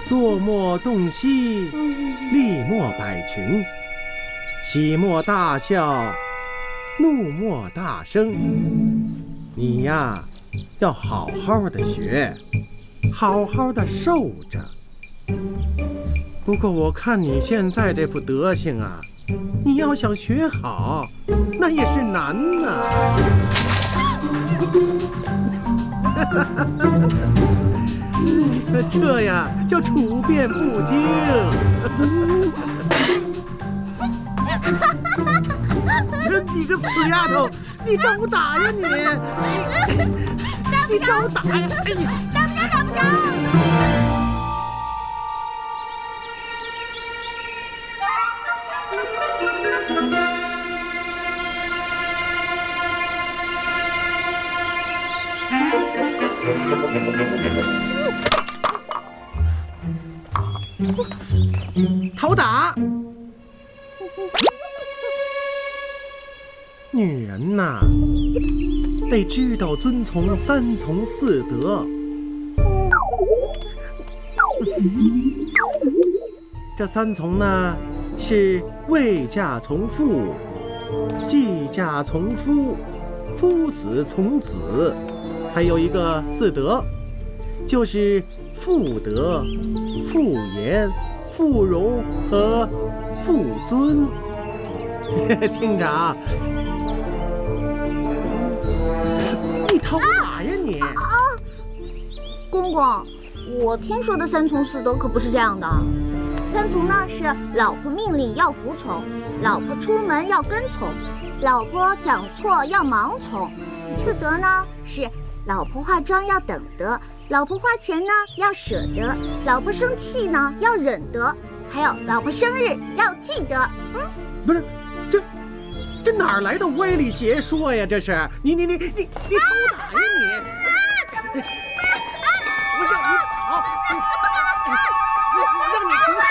坐莫动膝，立莫摆裙，喜莫大笑，怒莫大声。你呀，要好好的学，好好的受着。不过我看你现在这副德行啊，你要想学好，那也是难呐。这呀叫处变不惊。你个死丫头，你找我打呀你！你找我打呀！哎呀，打不着！讨打！女人呐，得知道遵从3从4德。这3从呢，是未嫁从父，继嫁从夫，夫死从子，还有一个4德，就是妇德、妇言、妇容和妇尊。厅长，你讨打呀你！公公，我听说的3从4德可不是这样的。3从呢是老婆命令要服从，老婆出门要跟从，老婆讲错要盲从。4德呢是老婆化妆要等得，老婆花钱呢要舍得，老婆生气呢要忍得，还有老婆生日要记得。不是，这哪来的歪理邪说呀？这是你偷打呀你！我让你跑，让你胡说！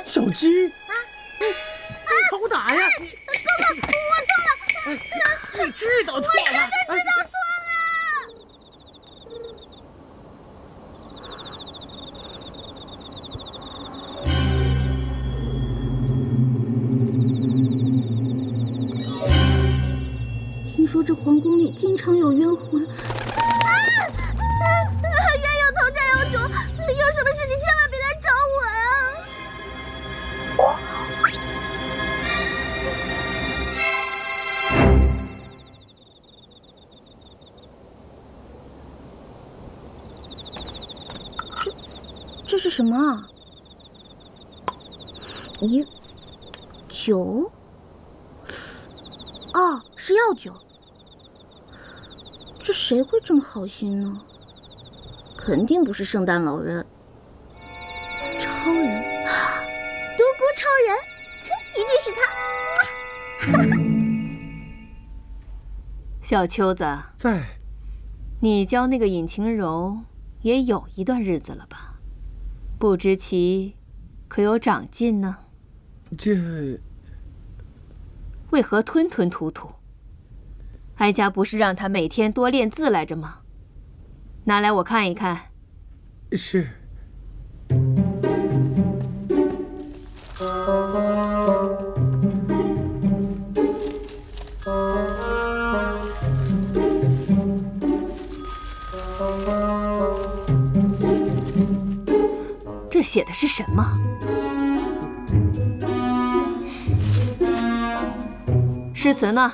手机啊！你偷打呀！哥哥，我错了。你知道错了。真的知道错了。说这皇宫里经常有冤魂。冤有头债有主，有什么事你千万别来找我呀！这是什么啊？咦，酒？哦，是药酒。这谁会这么好心呢？肯定不是圣诞老人。超人，独孤超人，一定是他。小秋子，在。你教那个尹晴柔也有一段日子了吧？不知其可有长进呢？这为何吞吞吐吐？哀家不是让他每天多练字来着吗？拿来我看一看。是。这写的是什么？诗词呢？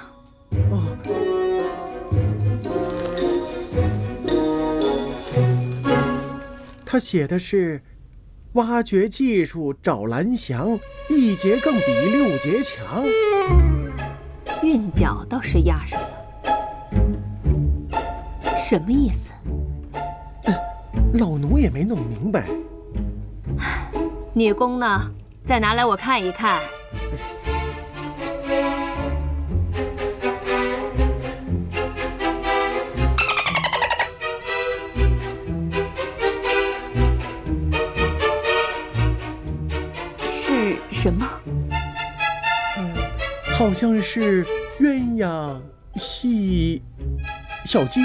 他写的是挖掘技术找蓝翔，一节更比6节强。韵脚倒是押上了，什么意思？老奴也没弄明白。女工呢？再拿来我看一看。是什么？好像是鸳鸯戏小鸡。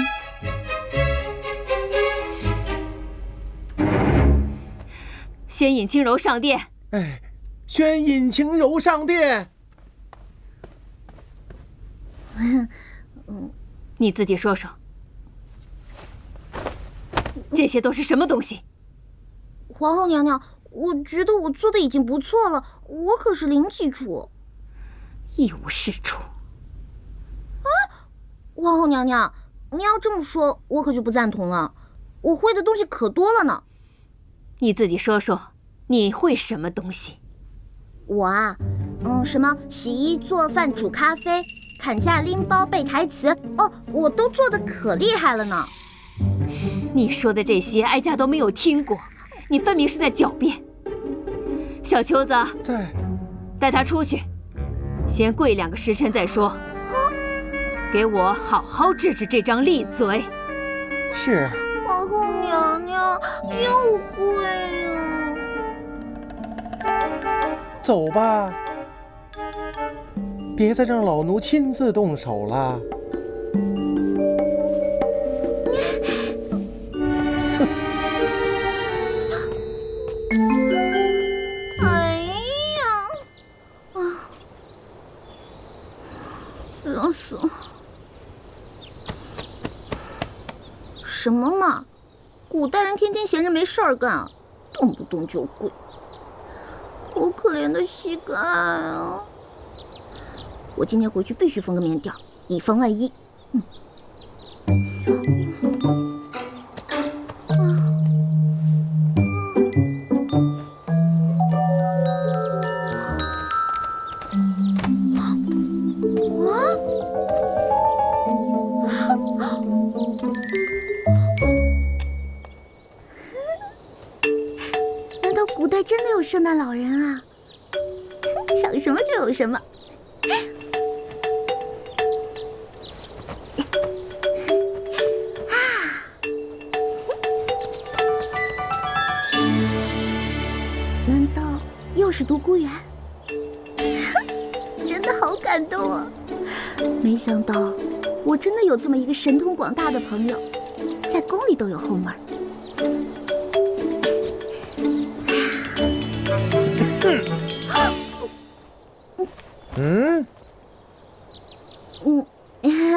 宣尹清柔上殿。哎，宣尹晴柔上殿。你自己说说，这些都是什么东西？皇后娘娘，我觉得我做的已经不错了，我可是零基础。一无是处。皇后娘娘，你要这么说，我可就不赞同了。我会的东西可多了呢。你自己说说，你会什么东西？我啊，什么洗衣做饭煮咖啡砍价拎包背台词，哦，我都做得可厉害了呢。你说的这些哀家都没有听过，你分明是在狡辩。小秋子，在。带他出去，先跪2个时辰再说。给我好好治治这张利嘴。是。皇后娘娘又跪呀。走吧，别再让老奴亲自动手了。哎呀，热死了！什么嘛，古代人天天闲着没事儿干，动不动就跪。我可怜的膝盖啊！我今天回去必须封个棉条，以防万一。难道古代真的有圣诞老人啊？想什么就有什么。难道又是独孤园？真的好感动啊！没想到我真的有这么一个神通广大的朋友，在宫里都有后门。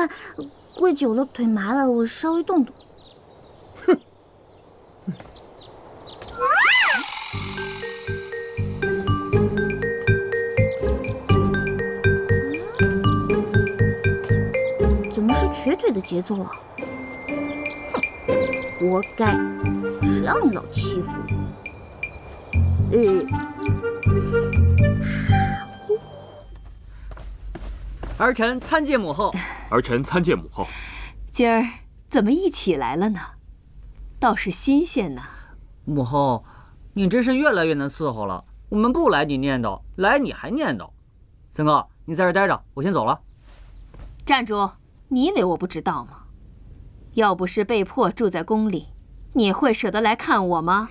那跪久了腿麻了，我稍微动动。怎么是瘸腿的节奏啊？哼，活该！谁让你老欺负我？儿臣参见母后。儿臣参见母后。今儿怎么一起来了呢？倒是新鲜呢。母后，你真是越来越难伺候了。我们不来你念叨，来你还念叨。三哥，你在这待着，我先走了。站住！你以为我不知道吗？要不是被迫住在宫里，你会舍得来看我吗？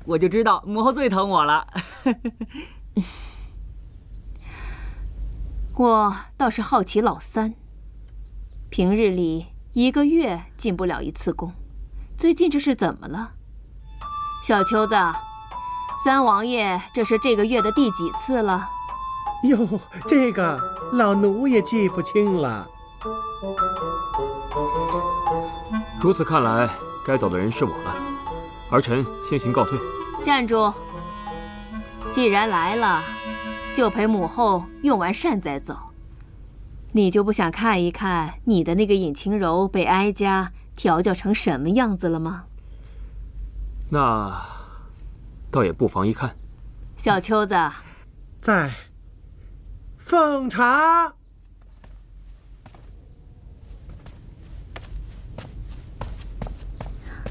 我就知道母后最疼我了。我倒是好奇老三，平日里1个月进不了1次宫，最近这是怎么了？小秋子，三王爷这是这个月的第几次了？哟，这个老奴也记不清了。如此看来，该走的人是我了。儿臣先行告退。站住！既然来了，就陪母后用完膳再走。你就不想看一看你的那个尹晴柔被哀家调教成什么样子了吗？那倒也不妨一看。小秋子，在。奉茶。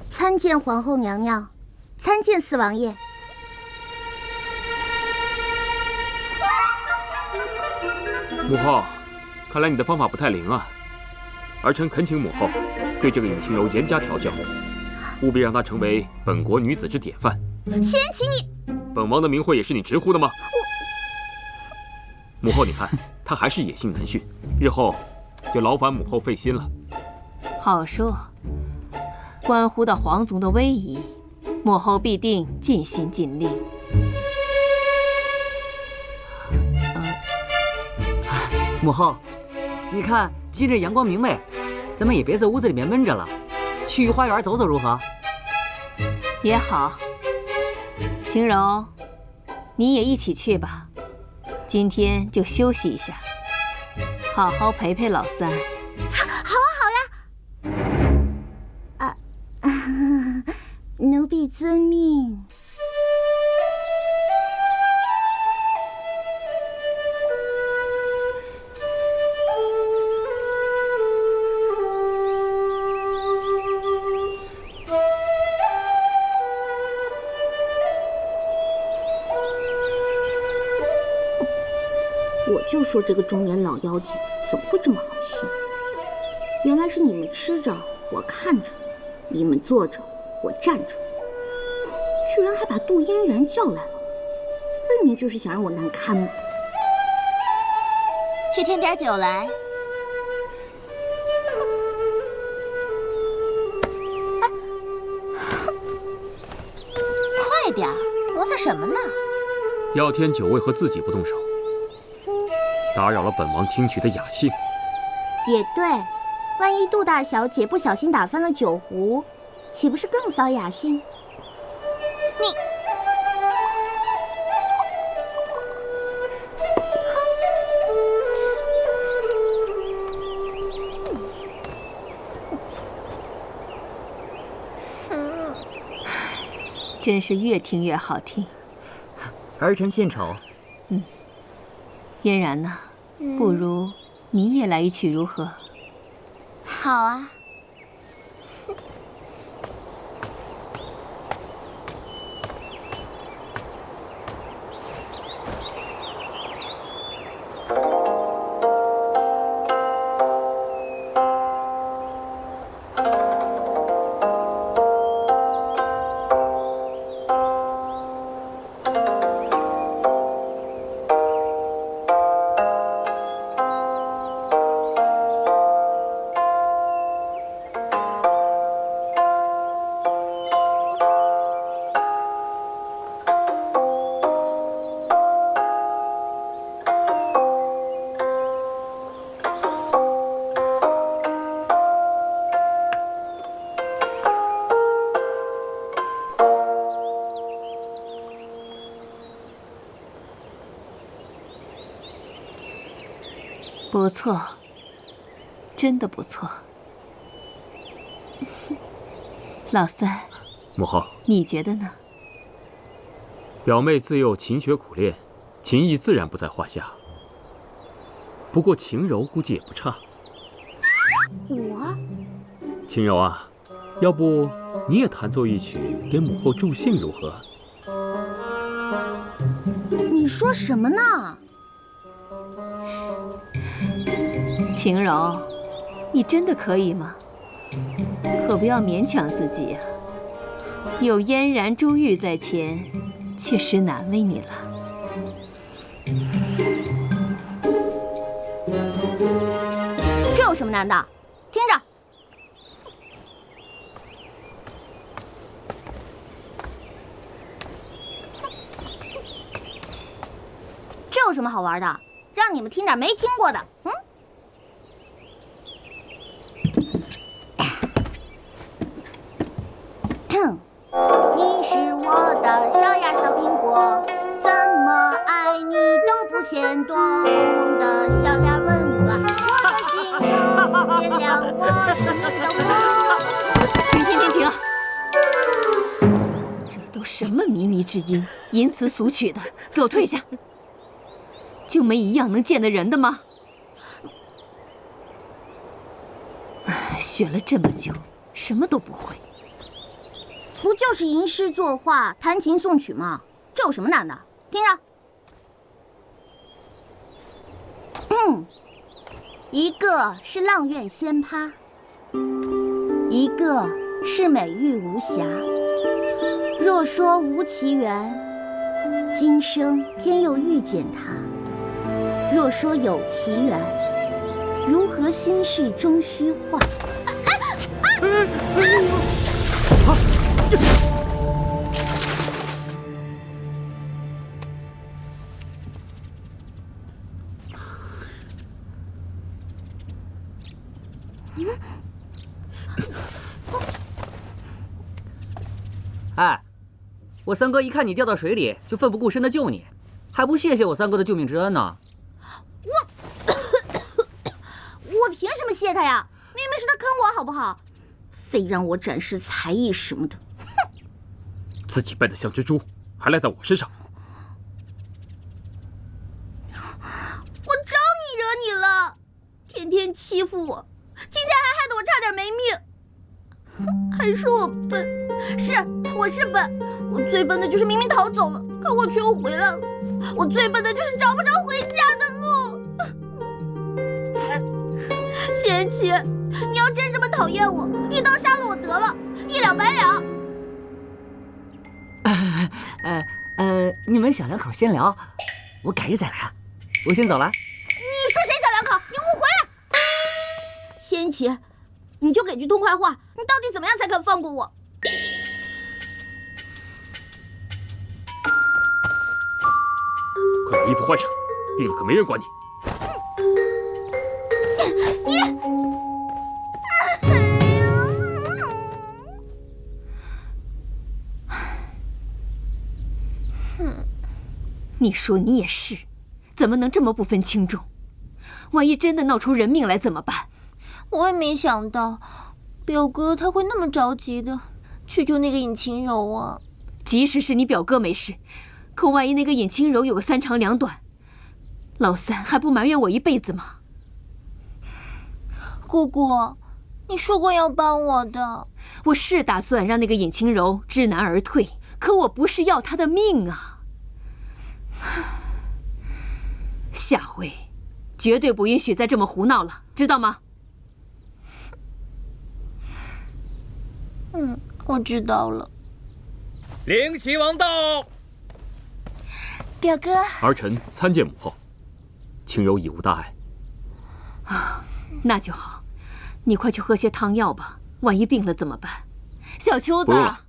参见皇后娘娘，参见四王爷。母后，看来你的方法不太灵啊。儿臣恳请母后对这个尹晴柔严加调教，务必让她成为本国女子之典范。先请你。本王的名讳也是你直呼的吗？母后，你看她还是野性难驯，日后就劳烦母后费心了。好说，关乎到皇族的威仪，母后必定尽心尽力。母后，你看今日阳光明媚，咱们也别在屋子里面闷着了，去花园走走如何？也好。晴柔，你也一起去吧。今天就休息一下，好好陪陪老三。好啊，奴婢遵命。我就说这个中年老妖精怎么会这么好心？原来是你们吃着我看着，你们坐着我站着，居然还把杜嫣然叫来了，分明就是想让我难堪嘛！去添点酒来。快点儿，磨蹭什么呢？要添酒为何自己不动手？打扰了本王听曲的雅兴。也对，万一杜大小姐不小心打翻了酒壶，岂不是更骚雅兴？你真是越听越好听。儿臣献丑。嫣然呢？不如你也来一曲如何？好啊。不错，真的不错。老三，母后，你觉得呢？表妹自幼勤学苦练，琴艺自然不在话下。不过晴柔估计也不差。我，晴柔啊，要不你也弹奏一曲给母后助兴如何？你说什么呢？晴柔，你真的可以吗？可不要勉强自己呀。有嫣然、珠玉在前，确实难为你了。这有什么难的？听着。这有什么好玩的？让你们听点没听过的。你是我的小呀小苹果，怎么爱你都不嫌多。红红的小脸温暖我的心窝，点亮我生命的火。停！这都什么靡靡之音，淫词俗曲的，给我退下！就没一样能见得人的吗？学了这么久，什么都不会。不就是吟诗作画、弹琴诵曲吗？这有什么难的？听着，一个是阆苑仙葩，一个是美玉无瑕。若说无其缘，今生天又遇见他；若说有其缘，如何心事终虚化？哎，我三哥一看你掉到水里，就奋不顾身的救你，还不谢谢我三哥的救命之恩呢？我凭什么谢他呀？明明是他坑我，好不好？非让我展示才艺什么的，自己笨得像只猪，还赖在我身上。我招你惹你了？天天欺负我，今天还害得我差点没命，还说我笨。是，我是笨，我最笨的就是明明逃走了，可我却又回来了。我最笨的就是找不着回家的路。贤妻，你要真这么讨厌我，一刀杀了我得了，一了百了。你们小两口先聊，我改日再来啊。我先走了。你说谁小两口？你误会了。贤妻，你就给句痛快话，你到底怎么样才肯放过我？快把衣服换上，病了可没人管你。你说你也是，怎么能这么不分轻重？万一真的闹出人命来怎么办？我也没想到，表哥他会那么着急的去救那个尹晴柔啊。即使是你表哥没事，可万一那个尹清柔有个三长两短，老三还不埋怨我一辈子吗？姑姑，你说过要帮我的。我是打算让那个尹清柔知难而退，可我不是要她的命啊！下回绝对不允许再这么胡闹了，知道吗？我知道了。灵齐王到。表哥，儿臣参见母后，清柔已无大碍。啊，那就好。你快去喝些汤药吧，万一病了怎么办？小秋子，不用了，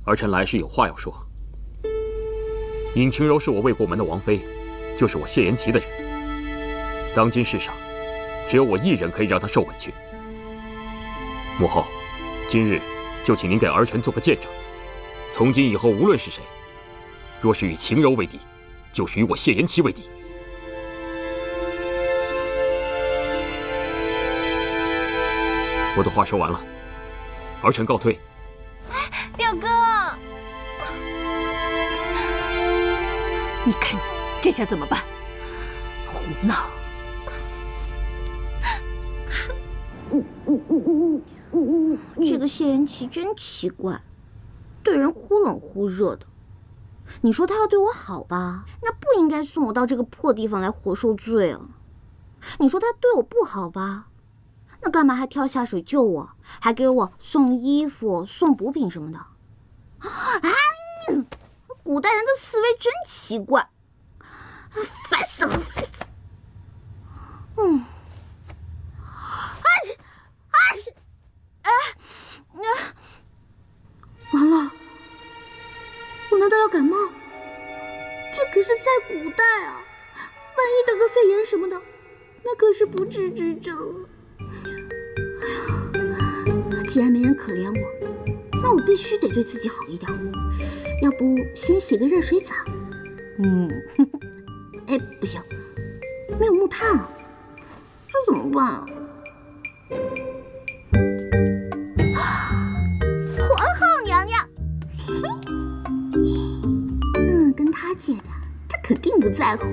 儿臣来是有话要说。尹清柔是我魏国门的王妃，就是我谢延琪的人。当今世上，只有我一人可以让她受委屈。母后，今日就请您给儿臣做个见证。从今以后，无论是谁，若是与晴柔为敌，就是与我谢延琪为敌。我的话说完了，儿臣告退。表哥，你看你这下怎么办？胡闹！这个谢元琪真奇怪，对人忽冷忽热的。你说他要对我好吧，那不应该送我到这个破地方来活受罪啊。你说他对我不好吧，那干嘛还跳下水救我，还给我送衣服、送补品什么的？古代人的思维真奇怪，烦死了，烦死了。完了，我难道要感冒？这可是在古代啊，万一得个肺炎什么的，那可是不治之症啊。哎呀，既然没人可怜我，那我必须得对自己好一点。要不先洗个热水澡？哎，不行，没有木炭啊，这怎么办啊？皇后娘娘，跟他借的，他肯定不在乎。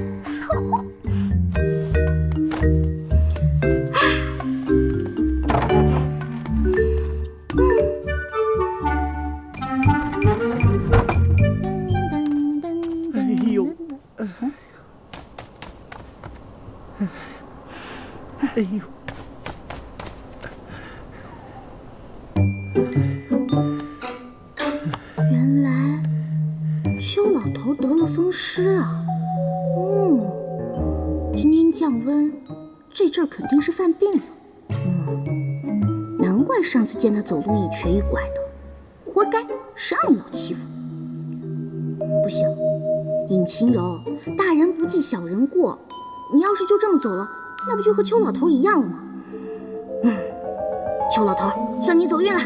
哎呦，哎呦。原来邱老头得了风湿啊！今天降温，这阵儿肯定是犯病了。难怪上次见他走路一瘸一拐的，活该，谁让你老欺负？不行，尹晴柔，大人不计小人过，你要是就这么走了，那不就和邱老头一样了吗？邱老头，算你走运了。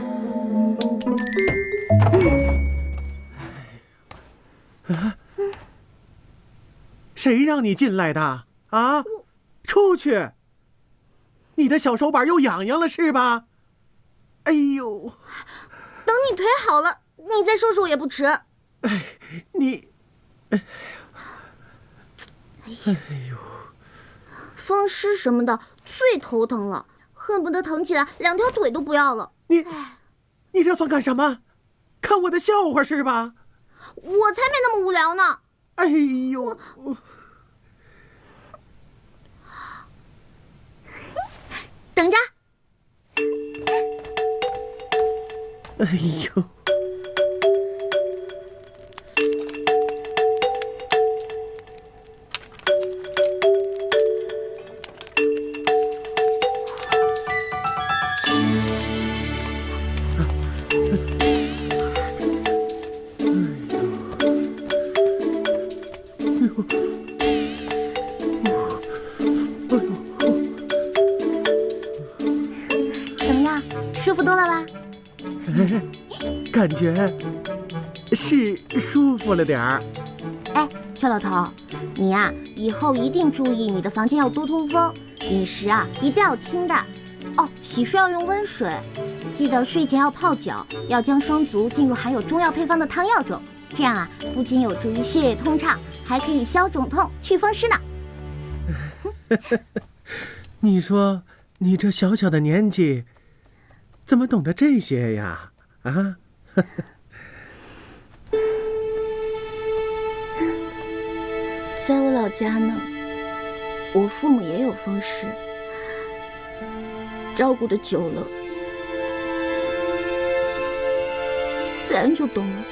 谁让你进来的啊？出去！你的小手板又痒痒了是吧？哎呦！等你腿好了，你再收拾我也不迟。哎，你，哎呦，风湿什么的最头疼了，恨不得疼起来两条腿都不要了。你这算干什么？看我的笑话是吧？我才没那么无聊呢。哎呦！等着。哎呦！怎么样，舒服多了吧？感觉是舒服了点儿。哎，邱老头，你呀，以后一定注意你的房间要多通风，饮食啊一定要清淡。哦，洗漱要用温水，记得睡前要泡脚，要将双足浸入含有中药配方的汤药中，这样啊不仅有助于血液通畅，还可以消肿痛、祛风湿呢。你说你这小小的年纪，怎么懂得这些呀？啊？在我老家呢，我父母也有风湿，照顾的久了，自然就懂了。